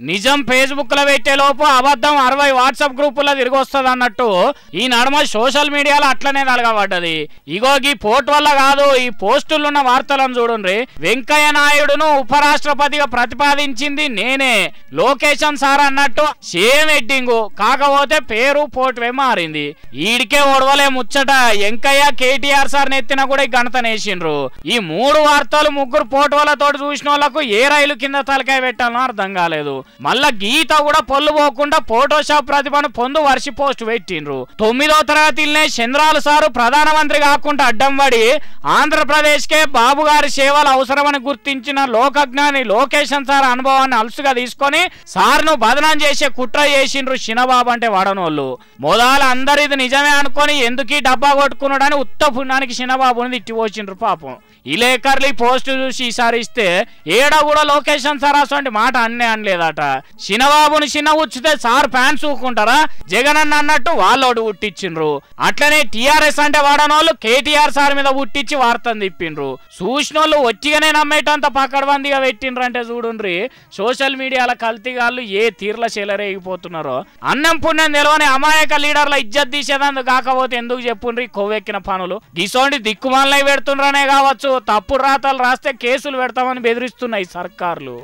నిజం ఫేస్బుక్ లో పెట్టే లోపు అబద్ధం 60 వాట్సాప్ గ్రూపుల్లో తిరిగి వస్తుంది అన్నట్టు ఈ నడుమ సోషల్ మీడియాలో అట్లనే నలగబడ్డది. ఇగో ఈ పోర్ట్ వల్ల కాదు, ఈ పోస్టులున్న వార్తలను చూడండి. వెంకయ్య నాయుడును ఉపరాష్ట్రపతిగా ప్రతిపాదించింది నేనే, లోకేషన్ సార్ అన్నట్టు సేమ్ హెడ్డింగ్, కాకపోతే పేరు పోర్ట్వే మారింది. ఈడికే ఒడవలే ముచ్చట, వెంకయ్య కేటీఆర్ సార్ నెత్తిన కూడా ఈ గణత నేసిండ్రు. ఈ 3 వార్తలు 3 పోర్టులతో చూసిన వాళ్ళకు ఏ రైలు కింద తలకాయ పెట్టాలో అర్థం కాలేదు. మళ్ళా గీత కూడా పొల్లు పోకుండా ఫోటోషాప్ ప్రతిభను పొందు వర్షి పోస్ట్ పెట్టిండ్రు. 9వ తరగతిలోనే చంద్రాలు సారు ప్రధానమంత్రి కాకుండా అడ్డం పడి ఆంధ్రప్రదేశ్ కే బాబు గారి సేవలు అవసరమని గుర్తించిన లోకజ్ఞాని లోకేషన్ సార్ అనుభవాన్ని అలుసుగా తీసుకొని సార్ను బదనాం చేసే కుట్ర చేసిండ్రు చిన్నబాబు అంటే వాడనోళ్ళు. మొదలు అందరు ఇది నిజమే అనుకొని ఎందుకీ డబ్బా కొట్టుకున్నాడని ఉత్త పుణ్యానికి చిన్నబాబుని తిట్టిపోచిండ్రు పాపం. ఇలేకర్లు ఈ పోస్ట్ చూసి ఈసారి ఇస్తే ఏడా కూడా లోకేషన్ సార్ అసలు మాట అనలేదట. చిన్నబాబుని చిన్న ఉచ్చితే సార్ ఫ్యాన్స్ ఊకుంటారా, జగన్ అన్న అన్నట్టు వాళ్ళోడు ఉట్టించిండ్రు. అట్లనే టీఆర్ఎస్ అంటే వాడనోళ్ళు కేటీఆర్ సార్ మీద ఉట్టించి వార్తను తిప్పిండ్రు. చూసినోళ్ళు వచ్చిగానే నమ్మేటంత పక్కడబందిగా పెట్టిండ్రు. అంటే చూడుండ్రి సోషల్ మీడియాల కల్తీగాళ్ళు ఏ తీర్ల చెలరేగిపోతున్నారో. అన్నం పుణ్యం తెలవని అమాయక లీడర్ల ఇజ్జత్ తీసేదందుకు కాకపోతే ఎందుకు చెప్పుండ్రి కొవ్వెక్కిన పనులు. గిసోండి దిక్కుమాలనై పెడుతుండ్రనే కావచ్చు, తప్పుడు రాతలు రాస్తే కేసులు పెడతామని బెదిరిస్తున్నాయి సర్కార్లు.